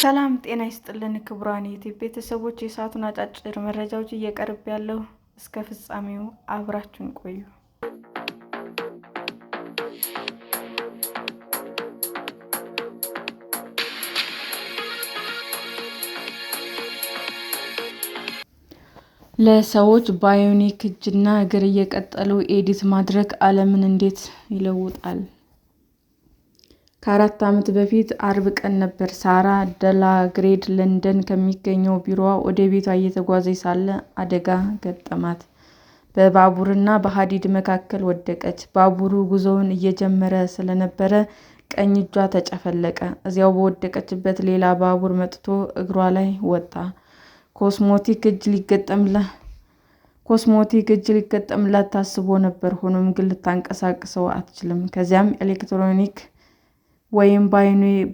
ሰላም ጤና ይስጥልን ክቡራን የዩቲዩብ ቤተሰቦች፣ የሰዓቱን አጫጭር መረጃዎች እየቀርብ ያለው እስከ ፍጻሜው አብራችሁን ቆዩ። ለሰዎች ባዮኒክ እጅና እግር እየቀጠሉ ኤዲት ማድረግ ዓለምን እንዴት ይለውጣል? ከ4 ዓመት በፊት አርብ ቀን ነበር ሳራ ደላግሬድ ለንደን ከሚገኘው ቢሮዋ ወደ ቤቷ እየተጓዘች ሳለ አደጋ ገጠማት። በባቡርና በሐዲድ መካከል ወደቀች። ባቡሩ ጉዞውን እየጀመረ ስለነበረ ቀኝ እጇ ተጨፈለቀ። እዚያው በወደቀችበት ሌላ ባቡር መጥቶ እግሯ ላይ ወጣ። ኮስሞቲክ እጅ ሊገጠምላት ታስቦ ነበር። ሆኖም ግን ልታንቀሳቅሰው አትችልም። ከዚያም ኤሌክትሮኒክ ወይም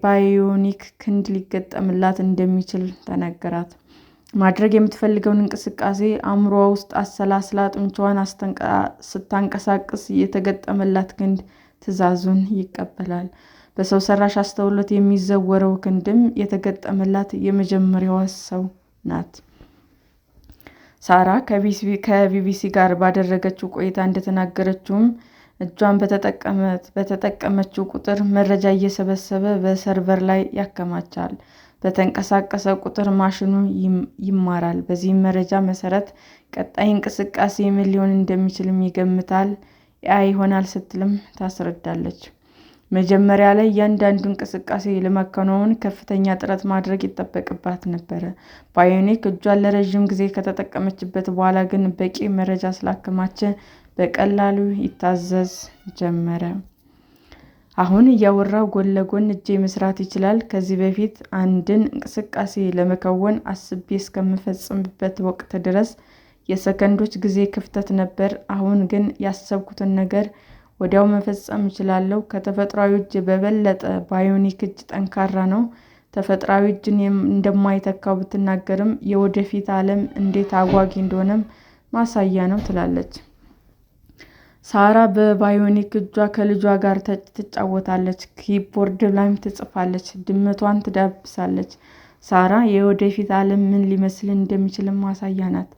ባዮኒክ ክንድ ሊገጠምላት እንደሚችል ተነገራት። ማድረግ የምትፈልገውን እንቅስቃሴ አእምሮዋ ውስጥ አሰላስላ ጡንቻዋን ስታንቀሳቅስ የተገጠመላት ክንድ ትዕዛዙን ይቀበላል። በሰው ሰራሽ አስተውሎት የሚዘወረው ክንድም የተገጠመላት የመጀመሪያዋ ሰው ናት። ሳራ ከቢቢሲ ጋር ባደረገችው ቆይታ እንደተናገረችውም እጇን በተጠቀመችው ቁጥር መረጃ እየሰበሰበ በሰርቨር ላይ ያከማቻል። በተንቀሳቀሰ ቁጥር ማሽኑ ይማራል። በዚህም መረጃ መሰረት ቀጣይ እንቅስቃሴ ምን ሊሆን እንደሚችልም ይገምታል። ኤአይ ይሆናል ስትልም ታስረዳለች። መጀመሪያ ላይ እያንዳንዱ እንቅስቃሴ ለማከናወን ከፍተኛ ጥረት ማድረግ ይጠበቅባት ነበር። ባዮኒክ እጇን ለረዥም ጊዜ ከተጠቀመችበት በኋላ ግን በቂ መረጃ ስላከማቸ በቀላሉ ይታዘዝ ጀመረ። አሁን እያወራሁ ጎን ለጎን እጄ መስራት ይችላል። ከዚህ በፊት አንድን እንቅስቃሴ ለመከወን አስቤ እስከምፈጽምበት ወቅት ድረስ የሰከንዶች ጊዜ ክፍተት ነበር። አሁን ግን ያሰብኩትን ነገር ወዲያው መፈጸም እችላለሁ። ከተፈጥሯዊ እጅ በበለጠ ባዮኒክ እጅ ጠንካራ ነው። ተፈጥሯዊ እጅን እንደማይተካው ብትናገርም የወደፊት ዓለም እንዴት አጓጊ እንደሆነም ማሳያ ነው ትላለች። ሳራ በባዮኒክ እጇ ከልጇ ጋር ትጫወታለች፣ ኪቦርድ ላይም ትጽፋለች፣ ድመቷን ትዳብሳለች። ሳራ የወደፊት ዓለም ምን ሊመስል እንደሚችልም ማሳያ ናት።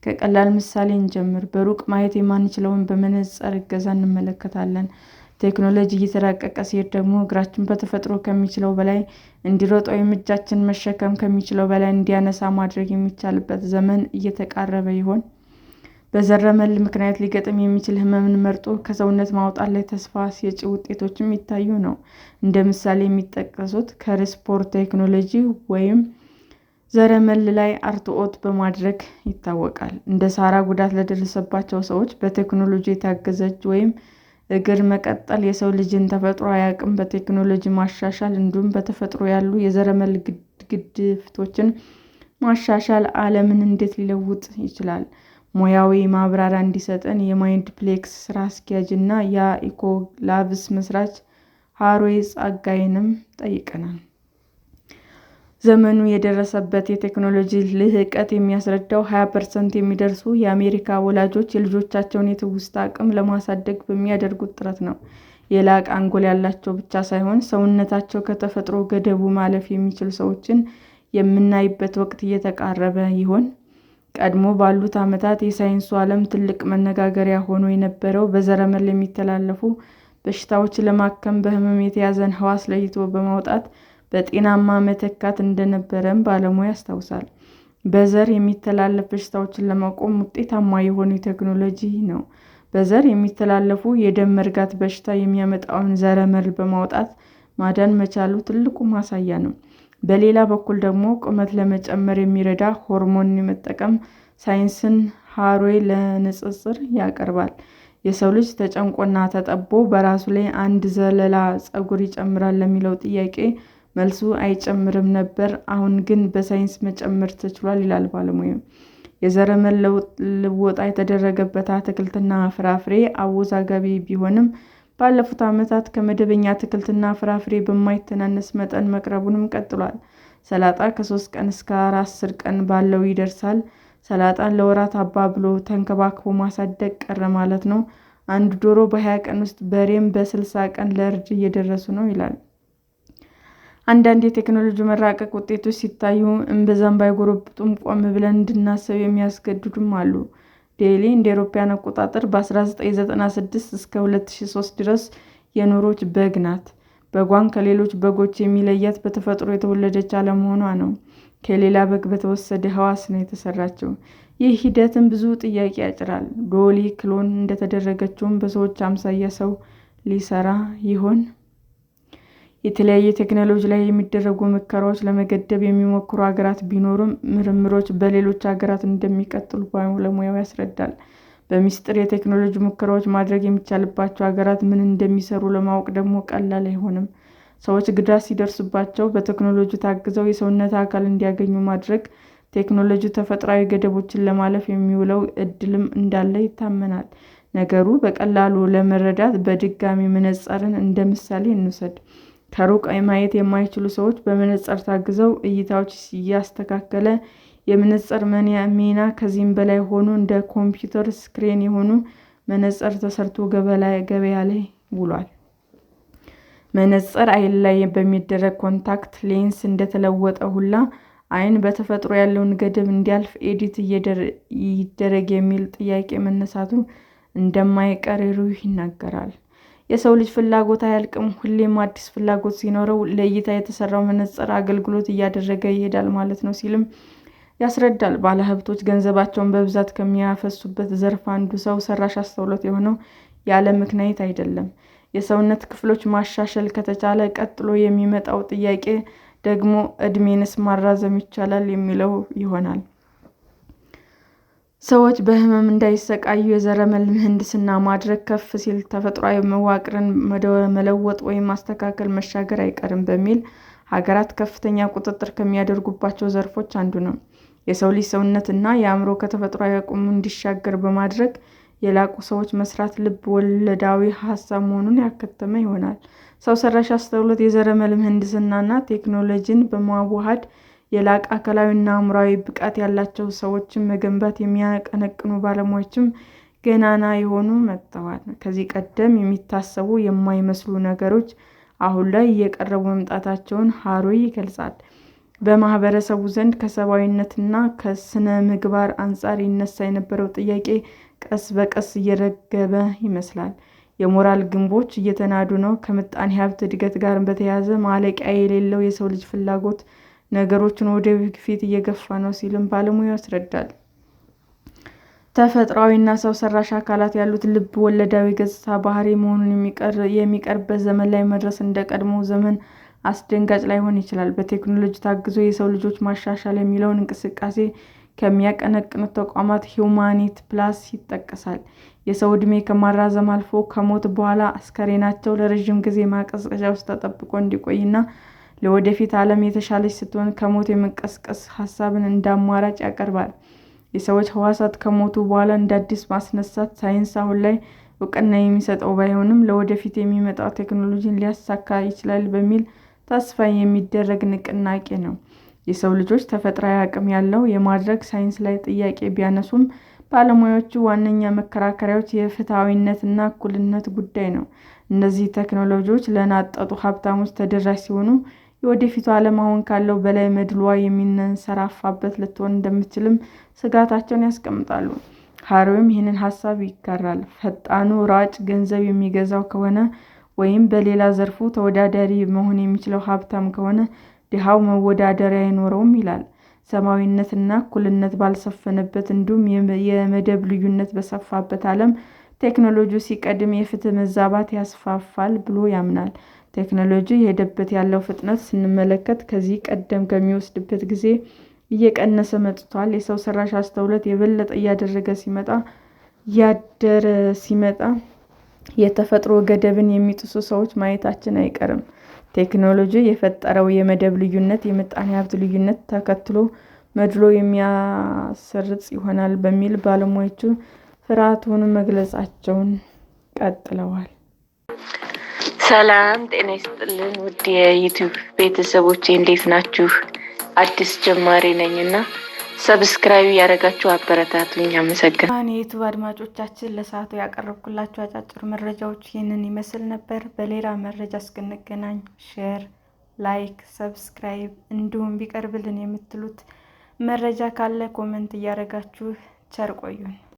ከቀላል ምሳሌ እንጀምር። በሩቅ ማየት የማንችለውን በመነጽር እገዛ እንመለከታለን። ቴክኖሎጂ እየተራቀቀ ሲሄድ ደግሞ እግራችን በተፈጥሮ ከሚችለው በላይ እንዲሮጥ ወይም እጃችን መሸከም ከሚችለው በላይ እንዲያነሳ ማድረግ የሚቻልበት ዘመን እየተቃረበ ይሆን? በዘረመል ምክንያት ሊገጥም የሚችል ሕመምን መርጦ ከሰውነት ማውጣት ላይ ተስፋ ሰጪ ውጤቶችም እየታዩ ነው። እንደ ምሳሌ የሚጠቀሱት ከሪስፖር ቴክኖሎጂ ወይም ዘረመል ላይ አርትዖት በማድረግ ይታወቃል። እንደ ሳራ ጉዳት ለደረሰባቸው ሰዎች በቴክኖሎጂ የታገዘ እጅ ወይም እግር መቀጠል የሰው ልጅን ተፈጥሯዊ አቅም በቴክኖሎጂ ማሻሻል እንዲሁም በተፈጥሮ ያሉ የዘረመል ግድፈቶችን ማሻሻል ዓለምን እንዴት ሊለውጥ ይችላል? ሙያዊ ማብራሪያ እንዲሰጠን የማይንድፕሌክስ ስራ አስኪያጅ እና የኢኮ ላብስ መስራች ሀሮይ ጸጋይንም ጠይቀናል። ዘመኑ የደረሰበት የቴክኖሎጂ ልህቀት የሚያስረዳው 20% የሚደርሱ የአሜሪካ ወላጆች የልጆቻቸውን የትውስታ አቅም ለማሳደግ በሚያደርጉት ጥረት ነው። የላቀ አንጎል ያላቸው ብቻ ሳይሆን ሰውነታቸው ከተፈጥሮ ገደቡ ማለፍ የሚችሉ ሰዎችን የምናይበት ወቅት እየተቃረበ ይሆን? ቀድሞ ባሉት ዓመታት የሳይንሱ ዓለም ትልቅ መነጋገሪያ ሆኖ የነበረው በዘረመል የሚተላለፉ በሽታዎችን ለማከም በህመም የተያዘን ህዋስ ለይቶ በማውጣት በጤናማ መተካት እንደነበረም ባለሙያ ያስታውሳል። በዘር የሚተላለፉ በሽታዎችን ለማቆም ውጤታማ የሆነ ቴክኖሎጂ ነው። በዘር የሚተላለፉ የደም መርጋት በሽታ የሚያመጣውን ዘረመል በማውጣት ማዳን መቻሉ ትልቁ ማሳያ ነው። በሌላ በኩል ደግሞ ቁመት ለመጨመር የሚረዳ ሆርሞን የመጠቀም ሳይንስን ሀሮይ ለንጽጽር ያቀርባል። የሰው ልጅ ተጨንቆና ተጠቦ በራሱ ላይ አንድ ዘለላ ፀጉር ይጨምራል ለሚለው ጥያቄ መልሱ አይጨምርም ነበር። አሁን ግን በሳይንስ መጨመር ተችሏል ይላል ባለሙያው። የዘረመል ልወጣ የተደረገበት አትክልትና ፍራፍሬ አወዛጋቢ ቢሆንም ባለፉት ዓመታት ከመደበኛ አትክልትና ፍራፍሬ በማይተናነስ መጠን መቅረቡንም ቀጥሏል። ሰላጣ ከ3 ቀን እስከ 10 ቀን ባለው ይደርሳል። ሰላጣን ለወራት አባብሎ ተንከባክቦ ማሳደግ ቀረ ማለት ነው። አንድ ዶሮ በ20 ቀን ውስጥ በሬም በ60 ቀን ለእርድ እየደረሱ ነው ይላል። አንዳንድ የቴክኖሎጂ መራቀቅ ውጤቶች ሲታዩ እምብዛም ባይጎረብጡም ቆም ብለን እንድናስብ የሚያስገድዱም አሉ። ዴይሊ እንደ አውሮፓውያን አቆጣጠር በ1996 እስከ 2003 ድረስ የኖረች በግ ናት። በጓን ከሌሎች በጎች የሚለያት በተፈጥሮ የተወለደች አለመሆኗ ነው። ከሌላ በግ በተወሰደ ሕዋስ ነው የተሰራችው። ይህ ሂደትም ብዙ ጥያቄ ያጭራል። ዶሊ ክሎን እንደተደረገችውም በሰዎች አምሳያ ሰው ሊሰራ ይሆን? የተለያየ ቴክኖሎጂ ላይ የሚደረጉ ሙከራዎች ለመገደብ የሚሞክሩ ሀገራት ቢኖሩም ምርምሮች በሌሎች ሀገራት እንደሚቀጥሉ ባለሙያው ያስረዳል። በሚስጥር የቴክኖሎጂ ሙከራዎች ማድረግ የሚቻልባቸው ሀገራት ምን እንደሚሰሩ ለማወቅ ደግሞ ቀላል አይሆንም። ሰዎች ጉዳት ሲደርስባቸው በቴክኖሎጂ ታግዘው የሰውነት አካል እንዲያገኙ ማድረግ ቴክኖሎጂ ተፈጥሯዊ ገደቦችን ለማለፍ የሚውለው እድልም እንዳለ ይታመናል። ነገሩ በቀላሉ ለመረዳት በድጋሚ መነጽርን እንደ ምሳሌ እንውሰድ። ከሩቅ ማየት የማይችሉ ሰዎች በመነጽር ታግዘው እይታዎች እያስተካከለ የመነጽር ሚና ከዚህም በላይ ሆኖ እንደ ኮምፒውተር ስክሪን የሆኑ መነጽር ተሰርቶ ገበያ ላይ ውሏል። መነጽር ዓይን ላይ በሚደረግ ኮንታክት ሌንስ እንደተለወጠ ሁላ ዓይን በተፈጥሮ ያለውን ገደብ እንዲያልፍ ኤዲት ይደረግ የሚል ጥያቄ መነሳቱ እንደማይቀር ሩህ ይናገራል። የሰው ልጅ ፍላጎት አያልቅም። ሁሌም አዲስ ፍላጎት ሲኖረው ለእይታ የተሰራው መነጽር አገልግሎት እያደረገ ይሄዳል ማለት ነው ሲልም ያስረዳል። ባለሀብቶች ገንዘባቸውን በብዛት ከሚያፈሱበት ዘርፍ አንዱ ሰው ሰራሽ አስተውሎት የሆነው ያለ ምክንያት አይደለም። የሰውነት ክፍሎች ማሻሻል ከተቻለ ቀጥሎ የሚመጣው ጥያቄ ደግሞ ዕድሜንስ ማራዘም ይቻላል የሚለው ይሆናል። ሰዎች በህመም እንዳይሰቃዩ የዘረመል ምህንድስና ማድረግ፣ ከፍ ሲል ተፈጥሯዊ መዋቅርን መለወጥ ወይም ማስተካከል መሻገር አይቀርም በሚል ሀገራት ከፍተኛ ቁጥጥር ከሚያደርጉባቸው ዘርፎች አንዱ ነው። የሰው ልጅ ሰውነትና የአእምሮ ከተፈጥሯዊ አቅሙ እንዲሻገር በማድረግ የላቁ ሰዎች መስራት ልብ ወለዳዊ ሀሳብ መሆኑን ያከተመ ይሆናል። ሰው ሰራሽ አስተውሎት የዘረመል ምህንድስናና ቴክኖሎጂን በማዋሃድ የላቀ አካላዊና አእምሯዊ ብቃት ያላቸው ሰዎችን መገንባት የሚያቀነቅኑ ባለሙያዎችም ገናና የሆኑ መጥተዋል። ከዚህ ቀደም የሚታሰቡ የማይመስሉ ነገሮች አሁን ላይ እየቀረቡ መምጣታቸውን ሀሩይ ይገልጻል። በማህበረሰቡ ዘንድ ከሰብአዊነትና ከስነ ምግባር አንጻር ይነሳ የነበረው ጥያቄ ቀስ በቀስ እየረገበ ይመስላል። የሞራል ግንቦች እየተናዱ ነው። ከምጣኔ ሀብት እድገት ጋር በተያያዘ ማለቂያ የሌለው የሰው ልጅ ፍላጎት ነገሮችን ወደ ፊት እየገፋ ነው ሲልም ባለሙያው ያስረዳል። ተፈጥሯዊና ሰው ሰራሽ አካላት ያሉት ልብ ወለዳዊ ገጽታ ባህሪ መሆኑን የሚቀርበት ዘመን ላይ መድረስ እንደ ቀድሞው ዘመን አስደንጋጭ ላይሆን ይችላል። በቴክኖሎጂ ታግዞ የሰው ልጆች ማሻሻል የሚለውን እንቅስቃሴ ከሚያቀነቅኑት ተቋማት ሂውማኒቲ ፕላስ ይጠቀሳል። የሰው ዕድሜ ከማራዘም አልፎ ከሞት በኋላ አስከሬናቸው ለረዥም ጊዜ ማቀዝቀዣ ውስጥ ተጠብቆ እንዲቆይና ለወደፊት ዓለም የተሻለች ስትሆን ከሞት የመቀስቀስ ሀሳብን እንደ አማራጭ ያቀርባል። የሰዎች ሕዋሳት ከሞቱ በኋላ እንደ አዲስ ማስነሳት ሳይንስ አሁን ላይ እውቅና የሚሰጠው ባይሆንም ለወደፊት የሚመጣው ቴክኖሎጂን ሊያሳካ ይችላል በሚል ተስፋ የሚደረግ ንቅናቄ ነው። የሰው ልጆች ተፈጥሯዊ አቅም ያለው የማድረግ ሳይንስ ላይ ጥያቄ ቢያነሱም ባለሙያዎቹ ዋነኛ መከራከሪያዎች የፍትሐዊነትና እኩልነት ጉዳይ ነው። እነዚህ ቴክኖሎጂዎች ለናጠጡ ሀብታሞች ተደራሽ ሲሆኑ የወደፊቱ ዓለም አሁን ካለው በላይ መድሏ የሚንሰራፋበት ልትሆን እንደምትችልም ስጋታቸውን ያስቀምጣሉ። ሀሩይም ይህንን ሀሳብ ይጋራል። ፈጣኑ ሯጭ ገንዘብ የሚገዛው ከሆነ ወይም በሌላ ዘርፉ ተወዳዳሪ መሆን የሚችለው ሀብታም ከሆነ ድሃው መወዳደሪያ አይኖረውም ይላል። ሰማያዊነትና እኩልነት ባልሰፈነበት እንዲሁም የመደብ ልዩነት በሰፋበት ዓለም ቴክኖሎጂው ሲቀድም የፍትህ መዛባት ያስፋፋል ብሎ ያምናል። ቴክኖሎጂ የሄደበት ያለው ፍጥነት ስንመለከት ከዚህ ቀደም ከሚወስድበት ጊዜ እየቀነሰ መጥቷል። የሰው ሰራሽ አስተውሎት የበለጠ እያደረ ሲመጣ የተፈጥሮ ገደብን የሚጥሱ ሰዎች ማየታችን አይቀርም። ቴክኖሎጂ የፈጠረው የመደብ ልዩነት የምጣኔ ሀብት ልዩነት ተከትሎ መድሎ የሚያሰርጽ ይሆናል በሚል ባለሙያዎቹ ፍርሃቱን መግለጻቸውን ቀጥለዋል። ሰላም ጤና ይስጥልን ውድ የዩቲዩብ ቤተሰቦቼ እንዴት ናችሁ? አዲስ ጀማሪ ነኝና ሰብስክራይብ ያደረጋችሁ አበረታቱኝ። አመሰግናለሁ። የዩቲዩብ አድማጮቻችን ለሰዓቱ ያቀረብኩላችሁ አጫጭር መረጃዎች ይህንን ይመስል ነበር። በሌላ መረጃ እስክንገናኝ ሼር ላይክ፣ ሰብስክራይብ እንዲሁም ቢቀርብልን የምትሉት መረጃ ካለ ኮመንት እያደረጋችሁ ቸር ቆዩን።